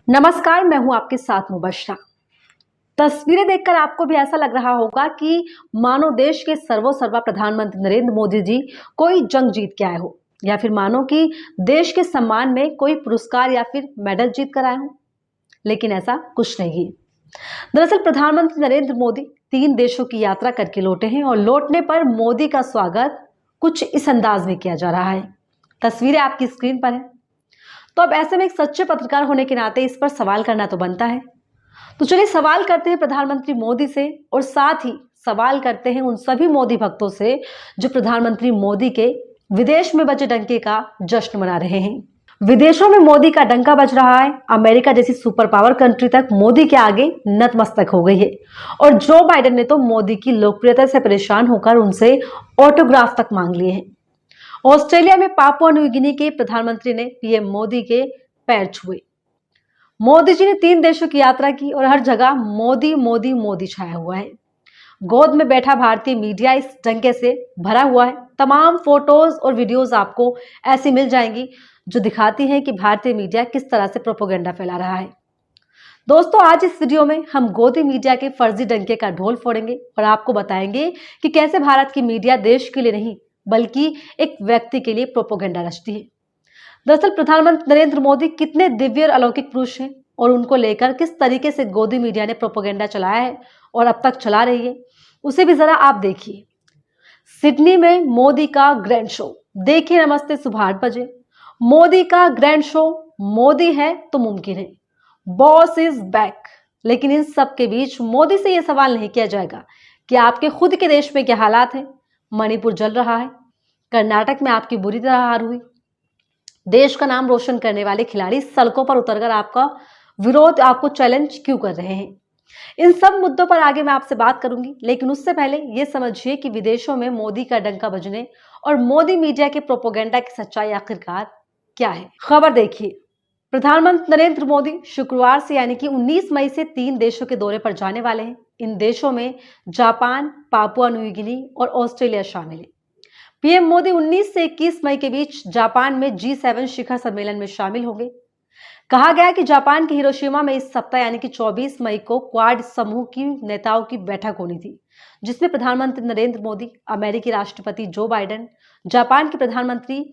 नमस्कार, मैं हूं आपके साथ मुबशरा। तस्वीरें देखकर आपको भी ऐसा लग रहा होगा कि मानो देश के सर्वोसर्वा प्रधानमंत्री नरेंद्र मोदी जी कोई जंग जीत के आए हो, या फिर मानो कि देश के सम्मान में कोई पुरस्कार या फिर मेडल जीत कर आए हो। लेकिन ऐसा कुछ नहीं है। दरअसल प्रधानमंत्री नरेंद्र मोदी 3 देशों की यात्रा करके लौटे हैं और लौटने पर मोदी का स्वागत कुछ इस अंदाज में किया जा रहा है। तस्वीरें आपकी स्क्रीन पर है। तो अब ऐसे में एक सच्चे पत्रकार होने के नाते इस पर सवाल करना तो बनता है। तो चलिए सवाल करते हैं प्रधानमंत्री मोदी से, और साथ ही सवाल करते हैं उन सभी मोदी भक्तों से जो प्रधानमंत्री मोदी के विदेश में बजे डंके का जश्न मना रहे हैं। विदेशों में मोदी का डंका बज रहा है। अमेरिका जैसी सुपर पावर कंट्री तक मोदी के आगे नतमस्तक हो गई है, और जो बाइडेन ने तो मोदी की लोकप्रियता से परेशान होकर उनसे ऑटोग्राफ तक मांग लिए हैं। ऑस्ट्रेलिया में पापुआ न्यू गिनी के प्रधानमंत्री ने पीएम मोदी के पैर छुए। मोदी जी ने 3 देशों की यात्रा की और हर जगह मोदी मोदी मोदी छाया हुआ है। गोद में बैठा भारतीय मीडिया इस डंके से भरा हुआ है। तमाम फोटोज और वीडियोस आपको ऐसी मिल जाएंगी जो दिखाती हैं कि भारतीय मीडिया किस तरह से प्रोपेगेंडा फैला रहा है। दोस्तों, आज इस वीडियो में हम गोदी मीडिया के फर्जी डंके का ढोल फोड़ेंगे और आपको बताएंगे कि कैसे भारत की मीडिया देश के लिए नहीं बल्कि एक व्यक्ति के लिए प्रोपेगेंडा रचती है। दरअसल प्रधानमंत्री नरेंद्र मोदी कितने दिव्य और अलौकिक पुरुष हैं, और उनको लेकर किस तरीके से गोदी मीडिया ने प्रोपेगेंडा चलाया है और अब तक चला रही है, उसे भी जरा आप देखिए। सिडनी में मोदी का ग्रैंड शो। देखिए, नमस्ते सुबह 8 बजे मोदी का ग्रैंड शो। मोदी है तो मुमकिन है, बॉस इज बैक। लेकिन इन सब के बीच मोदी से यह सवाल नहीं किया जाएगा कि आपके खुद के देश में क्या हालात है। मणिपुर जल रहा है, कर्नाटक में आपकी बुरी तरह हार हुई। देश का नाम रोशन करने वाले खिलाड़ी सड़कों पर उतरकर आपका विरोध, आपको चैलेंज क्यों कर रहे हैं। इन सब मुद्दों पर आगे मैं आपसे बात करूंगी, लेकिन उससे पहले यह समझिए कि विदेशों में मोदी का डंका बजने और मोदी मीडिया के प्रोपेगेंडा की सच्चाई आखिरकार क्या है। खबर देखिए। प्रधानमंत्री नरेंद्र मोदी शुक्रवार से यानी कि 19 मई से 3 देशों के दौरे पर जाने वाले हैं। इन देशों में जापान, पापुआ न्यू गिनी और ऑस्ट्रेलिया शामिल है। पीएम मोदी 19 से 21 मई के बीच जापान में G7 शिखर सम्मेलन में शामिल होंगे। कहा गया कि जापान के हिरोशिमा में इस सप्ताह यानी कि 24 मई को क्वाड समूह की नेताओं की बैठक होनी थी, जिसमें प्रधानमंत्री नरेंद्र मोदी, अमेरिकी राष्ट्रपति जो बाइडेन, जापान के प्रधानमंत्री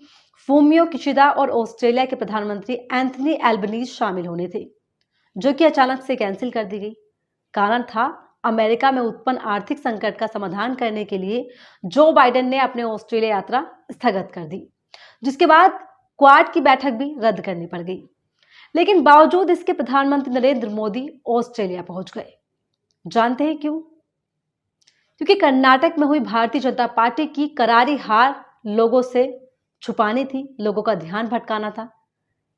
फूमियो किशिदा और ऑस्ट्रेलिया के प्रधानमंत्री एंथनी एल्बनीज शामिल होने थे, जो कि अचानक से कैंसिल कर दी गई। कारण था अमेरिका में उत्पन्न आर्थिक संकट का समाधान करने के लिए जो बाइडेन ने अपने ऑस्ट्रेलिया यात्रा स्थगित कर दी, जिसके बाद क्वाड की बैठक भी रद्द करनी पड़ गई। लेकिन बावजूद इसके प्रधानमंत्री नरेंद्र मोदी ऑस्ट्रेलिया पहुंच गए। जानते हैं क्यों? क्योंकि कर्नाटक में हुई भारतीय जनता पार्टी की करारी हार लोगों से छुपानी थी, लोगों का ध्यान भटकाना था,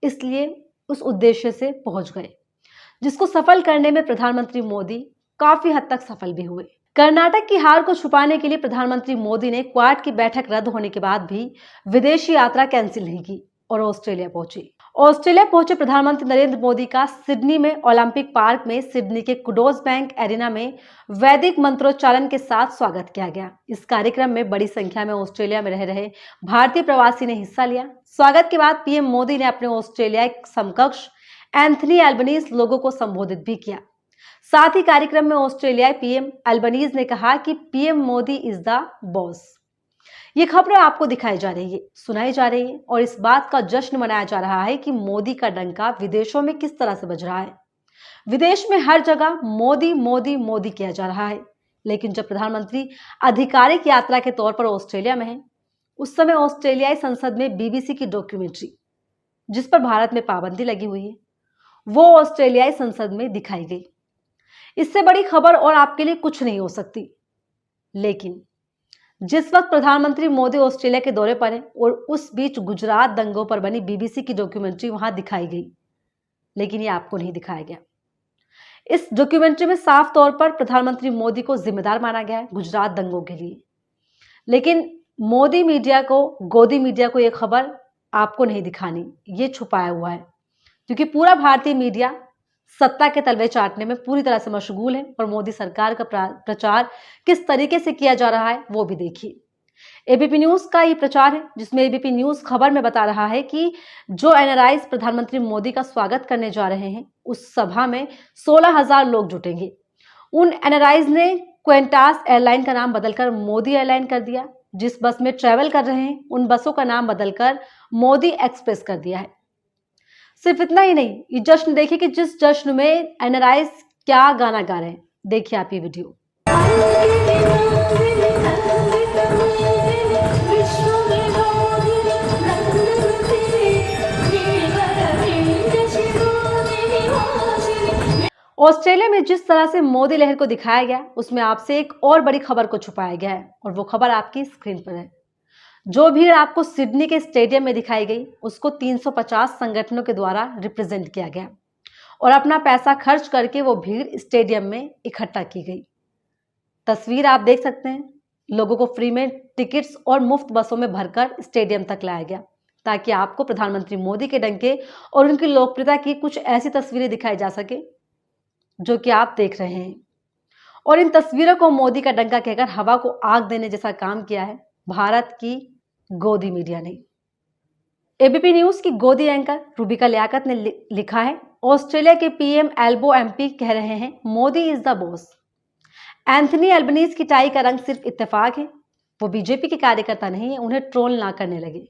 इसलिए उस उद्देश्य से पहुंच गए, जिसको सफल करने में प्रधानमंत्री मोदी काफी हद तक सफल भी हुए। कर्नाटक की हार को छुपाने के लिए प्रधानमंत्री मोदी ने क्वाड की बैठक रद्द होने के बाद भी विदेशी यात्रा कैंसिल नहीं की और ऑस्ट्रेलिया पहुंचे। ऑस्ट्रेलिया पहुंचे प्रधानमंत्री नरेंद्र मोदी का सिडनी में ओलंपिक पार्क में सिडनी के कुडोज बैंक एरिना में वैदिक मंत्रोच्चारण के साथ स्वागत किया गया। इस कार्यक्रम में बड़ी संख्या में ऑस्ट्रेलिया में रह रहे भारतीय प्रवासी ने हिस्सा लिया। स्वागत के बाद पीएम मोदी ने अपने ऑस्ट्रेलिया समकक्ष एंथनी एल्बनीज लोगों को संबोधित भी किया। साथ ही कार्यक्रम में ऑस्ट्रेलियाई पीएम एल्बनीज ने कहा कि PM Modi is the boss. ये खबरें आपको दिखाई जा रही है, सुनाई जा रही है, और इस बात का जश्न मनाया जा रहा है कि मोदी का डंका विदेशों में किस तरह से बज रहा है। विदेश में हर जगह मोदी मोदी मोदी किया जा रहा है। लेकिन जब प्रधानमंत्री आधिकारिक यात्रा के तौर पर ऑस्ट्रेलिया में है, उस समय ऑस्ट्रेलियाई संसद में बीबीसी की डॉक्यूमेंट्री, जिस पर भारत में पाबंदी लगी हुई है, वो ऑस्ट्रेलियाई संसद में दिखाई गई। इससे बड़ी खबर और आपके लिए कुछ नहीं हो सकती। लेकिन जिस वक्त प्रधानमंत्री मोदी ऑस्ट्रेलिया के दौरे पर हैं और उस बीच गुजरात दंगों पर बनी बीबीसी की डॉक्यूमेंट्री वहां दिखाई गई, लेकिन ये आपको नहीं दिखाया गया। इस डॉक्यूमेंट्री में साफ तौर पर प्रधानमंत्री मोदी को जिम्मेदार माना गया है गुजरात दंगों के लिए। लेकिन मोदी मीडिया को, गोदी मीडिया को यह खबर आपको नहीं दिखानी, ये छुपाया हुआ है, क्योंकि पूरा भारतीय मीडिया सत्ता के तलवे चाटने में पूरी तरह से मशगूल है। और मोदी सरकार का प्रचार किस तरीके से किया जा रहा है वो भी देखिए। एबीपी न्यूज का ये प्रचार है, जिसमें एबीपी न्यूज खबर में बता रहा है कि जो एनआरआईज प्रधानमंत्री मोदी का स्वागत करने जा रहे हैं, उस सभा में 16,000 लोग जुटेंगे। उन एनआरआईज ने क्वेंटास एयरलाइन का नाम बदलकर मोदी एयरलाइन कर दिया। जिस बस में ट्रेवल कर रहे हैं, उन बसों का नाम बदलकर मोदी एक्सप्रेस कर दिया है। सिर्फ इतना ही नहीं, ये जश्न देखिए कि जिस जश्न में एनआरआईज क्या गाना गा रहे हैं। देखिए आप ये वीडियो। ऑस्ट्रेलिया में जिस तरह से मोदी लहर को दिखाया गया, उसमें आपसे एक और बड़ी खबर को छुपाया गया है, और वो खबर आपकी स्क्रीन पर है। जो भीड़ आपको सिडनी के स्टेडियम में दिखाई गई, उसको 350 संगठनों के द्वारा रिप्रेजेंट किया गया और अपना पैसा खर्च करके वो भीड़ स्टेडियम में इकट्ठा की गई। तस्वीर आप देख सकते हैं। लोगों को फ्री में टिकट्स और मुफ्त बसों में भरकर स्टेडियम तक लाया गया, ताकि आपको प्रधानमंत्री मोदी के डंके और उनकी लोकप्रियता की कुछ ऐसी तस्वीरें दिखाई जा सके जो कि आप देख रहे हैं। और इन तस्वीरों को मोदी का डंका कहकर हवा को आग देने जैसा काम किया है भारत की गोदी मीडिया ने। एबीपी न्यूज की गोदी एंकर रूबिका लियाकत ने लिखा है, ऑस्ट्रेलिया के पीएम एल्बो एमपी कह रहे हैं Modi is the boss. Anthony Albanese की टाई का रंग सिर्फ इत्तेफाक है, वो बीजेपी के कार्यकर्ता नहीं है, उन्हें ट्रोल ना करने लगे।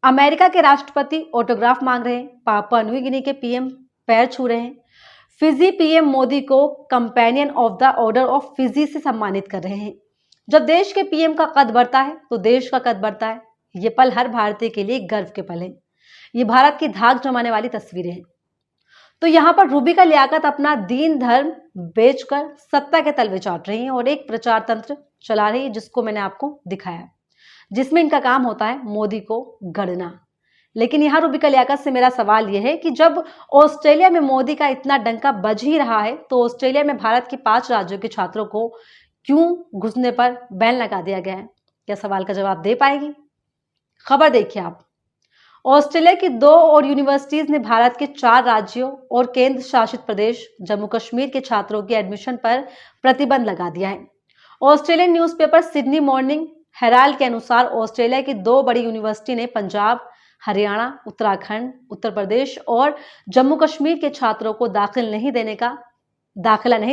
अमेरिका के राष्ट्रपति ऑटोग्राफ मांग रहे हैं, पापुआ न्यू गिनी के पीएम पैर छू रहे हैं, फिजी पीएम मोदी को companion of the order of Fiji से सम्मानित कर रहे हैं। जब देश के पीएम का कद बढ़ता है तो देश का कद बढ़ता है। ये पल हर भारतीय के लिए गर्व के पल हैं। ये भारत की धाक जमाने वाली तस्वीरें हैं। तो यहाँ पर रूबिका लियाकत अपना दीन धर्म बेचकर सत्ता के तलवे चाट रही हैं और एक प्रचार तंत्र चला रही है, जिसको मैंने आपको दिखाया, जिसमें इनका काम होता है मोदी को गढ़ना। लेकिन यहाँ रूबिका लियाकत से मेरा सवाल यह है कि जब ऑस्ट्रेलिया में मोदी का इतना डंका बज ही रहा है, तो ऑस्ट्रेलिया में भारत के 5 राज्यों के छात्रों को क्यों घुसने पर बैन लगा दिया गया है? क्या सवाल का जवाब दे पाएगी? खबर देखिए आप। ऑस्ट्रेलिया की 2 और यूनिवर्सिटीज ने भारत के 4 राज्यों और केंद्र शासित प्रदेश जम्मू कश्मीर के छात्रों के एडमिशन पर प्रतिबंध लगा दिया है। Australian newspaper Sydney morning Herald के अनुसार ऑस्ट्रेलिया की 2 बड़ी यूनिवर्सिटी ने पंजाब, हरियाणा, उत्तराखंड, उत्तर प्रदेश और जम्मू कश्मीर के छात्रों को दाखिला नहीं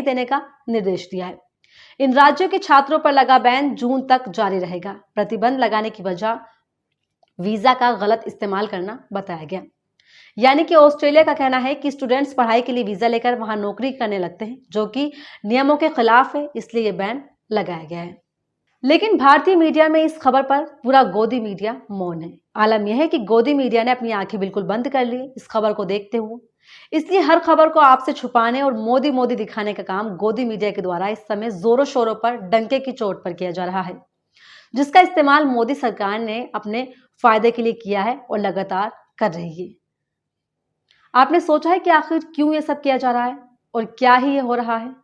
देने का निर्देश दिया है। इन राज्यों के छात्रों पर लगा बैन जून तक जारी रहेगा। प्रतिबंध लगाने की वजह वीजा का गलत इस्तेमाल करना बताया गया। यानी कि ऑस्ट्रेलिया का कहना है कि स्टूडेंट्स पढ़ाई के लिए वीजा लेकर वहां नौकरी करने लगते हैं, जो कि नियमों के खिलाफ है, इसलिए ये बैन लगाया गया है। लेकिन भारतीय मीडिया में इस खबर पर पूरा गोदी मीडिया मौन है। आलम यह है कि गोदी मीडिया ने अपनी आंखें बिल्कुल बंद कर ली इस खबर को देखते हुए। इसलिए हर खबर को आपसे छुपाने और मोदी मोदी दिखाने का काम गोदी मीडिया के द्वारा इस समय जोरों शोरों पर डंके की चोट पर किया जा रहा है, जिसका इस्तेमाल मोदी सरकार ने अपने फायदे के लिए किया है और लगातार कर रही है। आपने सोचा है कि आखिर क्यों ये सब किया जा रहा है और क्या ही ये हो रहा है?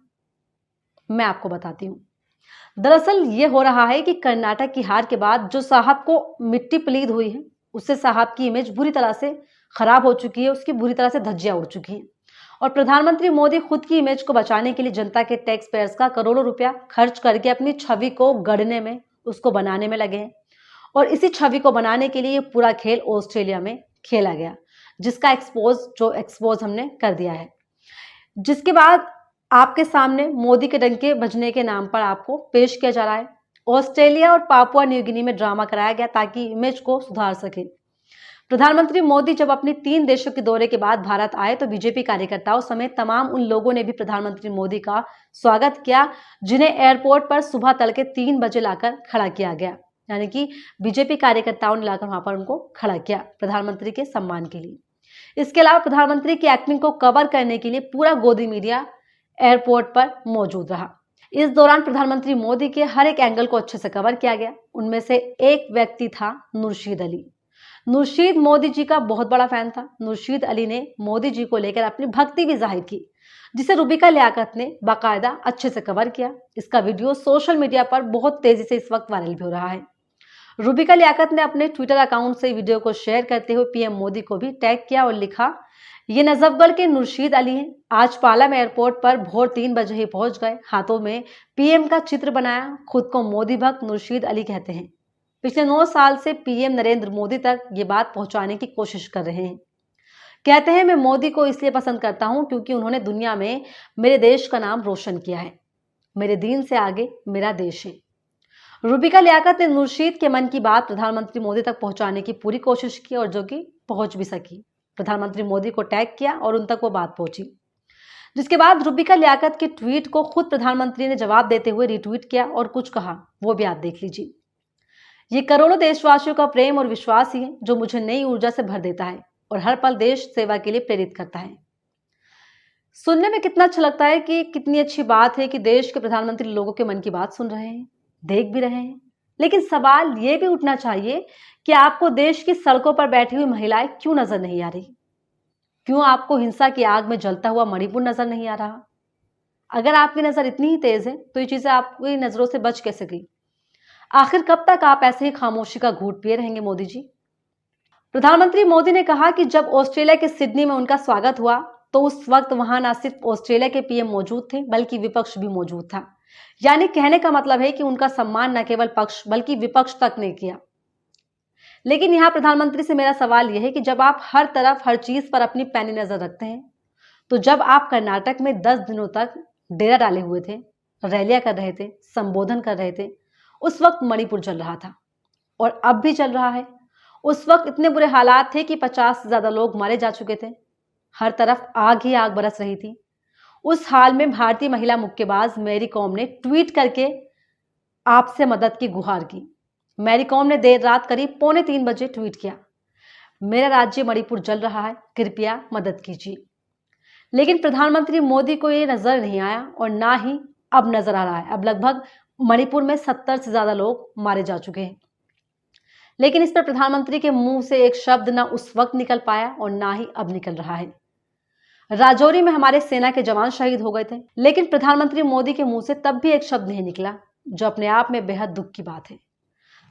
मैं आपको बताती हूँ। दरअसल ये हो रहा है कि कर्नाटक की हार के बाद जो साहब को मिट्टी पलीद हुई है, उससे साहब की इमेज बुरी तरह से खराब हो चुकी है, उसकी बुरी तरह से धज्जियां उड़ चुकी हैं और प्रधानमंत्री मोदी खुद की इमेज को बचाने के लिए जनता के टैक्स पेयर्स का करोड़ों रुपया खर्च करके अपनी छवि को गढ़ने में, उसको बनाने में लगे हैं। और इसी छवि को बनाने के लिए ये पूरा खेल ऑस्ट्रेलिया में खेला गया, जिसका एक्सपोज हमने कर दिया है। जिसके बाद आपके सामने मोदी के डंके बजने के नाम पर आपको पेश किया जा रहा है। ऑस्ट्रेलिया और पापुआ न्यू गिनी में ड्रामा कराया गया ताकि इमेज को सुधार सके। प्रधानमंत्री मोदी जब अपने 3 देशों के दौरे के बाद भारत आए तो बीजेपी कार्यकर्ताओं समेत तमाम उन लोगों ने भी प्रधानमंत्री मोदी का स्वागत किया, जिन्हें एयरपोर्ट पर सुबह तड़के 3 बजे लाकर खड़ा किया गया। यानी कि बीजेपी कार्यकर्ताओं ने लाकर वहां पर उनको खड़ा किया प्रधानमंत्री के सम्मान के लिए। इसके अलावा प्रधानमंत्री की एक्टिंग को कवर करने के लिए पूरा गोदी मीडिया एयरपोर्ट पर मौजूद रहा। इस दौरान प्रधानमंत्री मोदी के हर एक एंगल को अच्छे से कवर किया गया। उनमें से एक व्यक्ति था नुरशीद अली। नुरशीद मोदी जी का बहुत बड़ा फैन था। नुरशीद अली ने मोदी जी को लेकर अपनी भक्ति भी जाहिर की, जिसे रूबिका लियाकत ने बाकायदा अच्छे से कवर किया। इसका वीडियो सोशल मीडिया पर बहुत तेजी से इस वक्त वायरल भी हो रहा है। रूबिका लियाकत ने अपने ट्विटर अकाउंट से वीडियो को शेयर करते हुए पीएम मोदी को भी टैग किया और लिखा, ये नजफगढ़ के नुरशीद अली हैं। आज पालम एयरपोर्ट पर भोर 3 बजे ही पहुंच गए। हाथों में पीएम का चित्र बनाया। खुद को मोदी भक्त नुरशीद अली कहते हैं। पिछले 9 साल से पीएम नरेंद्र मोदी तक ये बात पहुंचाने की कोशिश कर रहे हैं। कहते हैं मैं मोदी को इसलिए पसंद करता हूं क्योंकि उन्होंने दुनिया में मेरे देश का नाम रोशन किया है। मेरे दीन से आगे मेरा देश है। रूबिका लियाकत ने मुर्शीद के मन की बात प्रधानमंत्री मोदी तक पहुंचाने की पूरी कोशिश की और जो कि पहुंच भी सकी। प्रधानमंत्री मोदी को टैग किया और उन तक वो बात पहुंची, जिसके बाद रूबिका लियाकत के ट्वीट को खुद प्रधानमंत्री ने जवाब देते हुए रिट्वीट किया और कुछ कहा, वो भी आप देख लीजिए। ये करोड़ों देशवासियों का प्रेम और विश्वास ही है जो मुझे नई ऊर्जा से भर देता है और हर पल देश सेवा के लिए प्रेरित करता है। सुनने में कितना अच्छा लगता है कि कितनी अच्छी बात है कि देश के प्रधानमंत्री लोगों के मन की बात सुन रहे हैं, देख भी रहे हैं। लेकिन सवाल ये भी उठना चाहिए कि आपको देश की सड़कों पर बैठी हुई महिलाएं क्यों नजर नहीं आ रही? क्यों आपको हिंसा की आग में जलता हुआ मणिपुर नजर नहीं आ रहा? अगर आपकी नजर इतनी ही तेज है तो ये चीजें आपकी नजरों से बच कैसे गई? आखिर कब तक आप ऐसे ही खामोशी का घूंट पिए रहेंगे मोदी जी? प्रधानमंत्री मोदी ने कहा कि जब ऑस्ट्रेलिया के सिडनी में उनका स्वागत हुआ तो उस वक्त वहां न सिर्फ ऑस्ट्रेलिया के पीएम मौजूद थे बल्कि विपक्ष भी मौजूद था। यानी कहने का मतलब है कि उनका सम्मान न केवल पक्ष बल्कि विपक्ष तक ने किया। लेकिन यहां प्रधानमंत्री से मेरा सवाल यह है कि जब आप हर तरफ हर चीज पर अपनी पैनी नजर रखते हैं तो जब आप कर्नाटक में 10 दिनों तक डेरा डाले हुए थे, रैलियां कर रहे थे, संबोधन कर रहे थे, उस वक्त मणिपुर चल रहा था और अब भी चल रहा है। उस वक्त इतने बुरे हालात थे कि 50 से ज्यादा लोग मारे जा चुके थे। हर तरफ आग ही आग बरस रही थी। उस हाल में भारतीय महिला मुक्केबाज मैरी कॉम ने ट्वीट करके आपसे मदद की गुहार की। मैरी कॉम ने देर रात करीब 2:45 बजे ट्वीट किया, मेरा राज्य मणिपुर जल रहा है, कृपया मदद कीजिए। लेकिन प्रधानमंत्री मोदी को ये नजर नहीं आया और ना ही अब नजर आ रहा है। अब लगभग मणिपुर में 70 से ज्यादा लोग मारे जा चुके हैं। लेकिन इस पर प्रधानमंत्री के मुंह से एक शब्द ना उस वक्त निकल पाया और ना ही अब निकल रहा है। राजौरी में हमारे सेना के जवान शहीद हो गए थे, लेकिन प्रधानमंत्री मोदी के मुंह से तब भी एक शब्द नहीं निकला, जो अपने आप में बेहद दुख की बात है।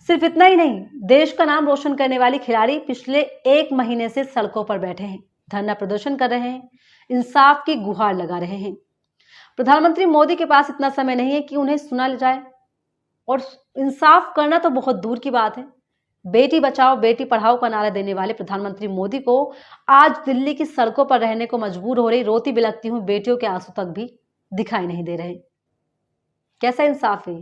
सिर्फ इतना ही नहीं, देश का नाम रोशन करने वाली खिलाड़ी पिछले 1 महीने से सड़कों पर बैठे हैं, धरना प्रदर्शन कर रहे हैं, इंसाफ की गुहार लगा रहे हैं। प्रधानमंत्री मोदी के पास इतना समय नहीं है कि उन्हें सुना जाए और इंसाफ करना तो बहुत दूर की बात है। बेटी बचाओ बेटी पढ़ाओ का नारा देने वाले प्रधानमंत्री मोदी को आज दिल्ली की सड़कों पर रहने को मजबूर हो रही रोती बिलखती हुई बेटियों के आंसू तक भी दिखाई नहीं दे रहे। कैसा इंसाफ है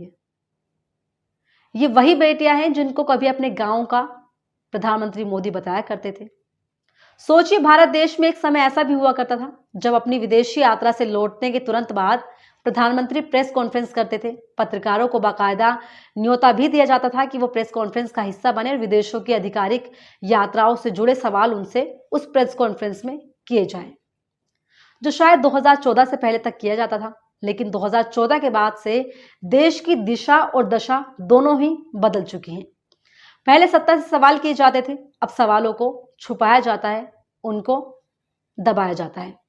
ये वही बेटियां हैं जिनको कभी अपने गांव का प्रधानमंत्री मोदी बताया करते थे। सोचिए, भारत देश में एक समय ऐसा भी हुआ करता था जब अपनी विदेशी यात्रा से लौटने के तुरंत बाद प्रधानमंत्री प्रेस कॉन्फ्रेंस करते थे। पत्रकारों को बाकायदा न्योता भी दिया जाता था कि वो प्रेस कॉन्फ्रेंस का हिस्सा बने और विदेशों की आधिकारिक यात्राओं से जुड़े सवाल उनसे उस प्रेस कॉन्फ्रेंस में किए जाएं, जो शायद 2014 से पहले तक किया जाता था। लेकिन 2014 के बाद से देश की दिशा और दशा दोनों ही बदल चुकी हैं। पहले सत्ता से सवाल किए जाते थे, अब सवालों को छुपाया जाता है, उनको दबाया जाता है।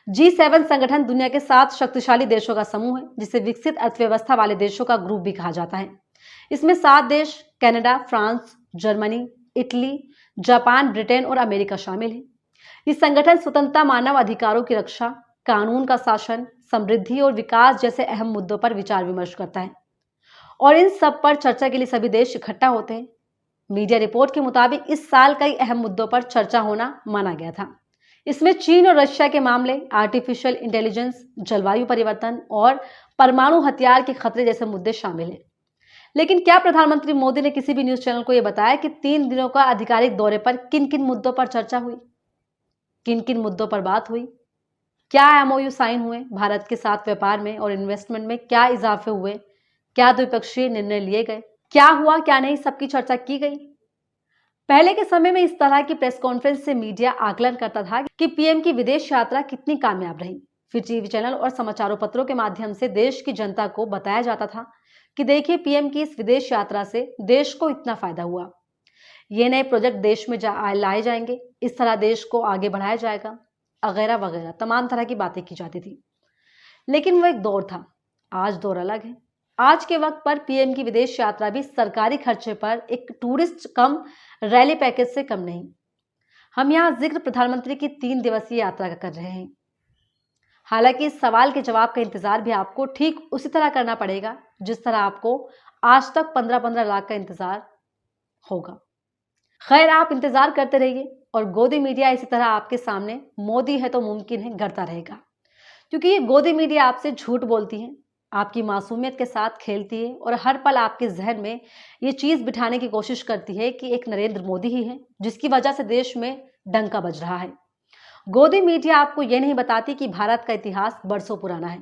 G7 संगठन दुनिया के 7 शक्तिशाली देशों का समूह है, जिसे विकसित अर्थव्यवस्था वाले देशों का ग्रुप भी कहा जाता है। इसमें 7 देश Canada, France, Germany, Italy, Japan, Britain और अमेरिका शामिल है। इस संगठन स्वतंत्रता, मानव अधिकारों की रक्षा, कानून का शासन, समृद्धि और विकास जैसे अहम मुद्दों पर विचार विमर्श करता है और इन सब पर चर्चा के लिए सभी देश इकट्ठा होते हैं। मीडिया रिपोर्ट के मुताबिक इस साल कई अहम मुद्दों पर चर्चा होना माना गया था। इसमें चीन और रशिया के मामले, आर्टिफिशियल इंटेलिजेंस, जलवायु परिवर्तन और परमाणु हथियार के खतरे जैसे मुद्दे शामिल हैं। लेकिन क्या प्रधानमंत्री मोदी ने किसी भी न्यूज चैनल को यह बताया कि 3 दिनों का आधिकारिक दौरे पर किन किन मुद्दों पर चर्चा हुई, किन किन मुद्दों पर बात हुई? क्या MOU साइन हुए? भारत के साथ व्यापार में और इन्वेस्टमेंट में क्या इजाफे हुए? क्या द्विपक्षीय निर्णय लिए गए? क्या हुआ क्या नहीं, सबकी चर्चा की गई। पहले के समय में इस तरह की प्रेस कॉन्फ्रेंस से मीडिया आकलन करता था कि पीएम की विदेश यात्रा कितनी कामयाब रही। फिर टीवी चैनल और समाचारों पत्रों के माध्यम से देश की जनता को बताया जाता था कि देखिए, पीएम की इस विदेश यात्रा से देश को इतना फायदा हुआ, ये नए प्रोजेक्ट देश में लाए जाएंगे, इस तरह देश को आगे बढ़ाया जाएगा, वगैरह वगैरह तमाम तरह की बातें की जाती थी। लेकिन वो एक दौर था, आज दौर अलग है। आज के वक्त पर पीएम की विदेश यात्रा भी सरकारी खर्चे पर एक टूरिस्ट कम रैली पैकेज से कम नहीं। हम यहाँ जिक्र प्रधानमंत्री की 3 दिवसीय यात्रा का कर रहे हैं। हालांकि इस सवाल के जवाब का इंतजार भी आपको ठीक उसी तरह करना पड़ेगा जिस तरह आपको आज तक 15-15 लाख का इंतजार होगा। खैर, आप इंतजार करते रहिए और गोदी मीडिया इसी तरह आपके सामने मोदी है तो मुमकिन है गढ़ता रहेगा, क्योंकि ये गोदी मीडिया आपसे झूठ बोलती है, आपकी मासूमियत के साथ खेलती है और हर पल आपके जहन में ये चीज बिठाने की कोशिश करती है कि एक नरेंद्र मोदी ही है जिसकी वजह से देश में डंका बज रहा है। गोदी मीडिया आपको यह नहीं बताती कि भारत का इतिहास बरसों पुराना है।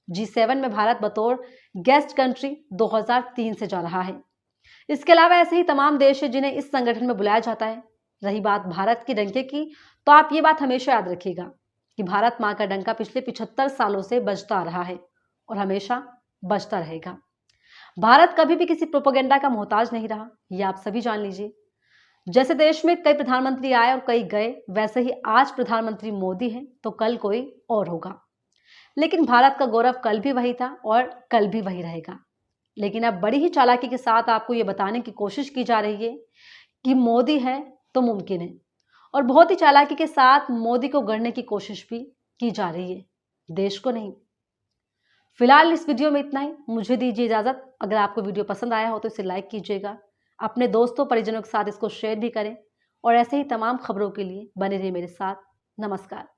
G7 में भारत बतौर गेस्ट कंट्री 2003 से जा रहा है। इसके अलावा ऐसे ही तमाम देश हैं जिन्हें इस संगठन में बुलाया जाता है। रही बात भारत के डंके की, तो आप ये बात हमेशा याद रखिएगा कि भारत मां का डंका पिछले 75 सालों से बजता आ रहा है और हमेशा बजता रहेगा। भारत कभी भी किसी प्रोपेगेंडा का मोहताज नहीं रहा, ये आप सभी जान लीजिए। जैसे देश में कई प्रधानमंत्री आए और कई गए, वैसे ही आज प्रधानमंत्री मोदी हैं तो कल कोई और होगा, लेकिन भारत का गौरव कल भी वही था और कल भी वही रहेगा। लेकिन अब बड़ी ही चालाकी के साथ आपको ये बताने की कोशिश की जा रही है कि मोदी है तो मुमकिन है, और बहुत ही चालाकी के साथ मोदी को गढ़ने की कोशिश भी की जा रही है, देश को नहीं। फिलहाल इस वीडियो में इतना ही, मुझे दीजिए इजाजत। अगर आपको वीडियो पसंद आया हो तो इसे लाइक कीजिएगा, अपने दोस्तों परिजनों के साथ इसको शेयर भी करें और ऐसे ही तमाम खबरों के लिए बने रहिए मेरे साथ। नमस्कार।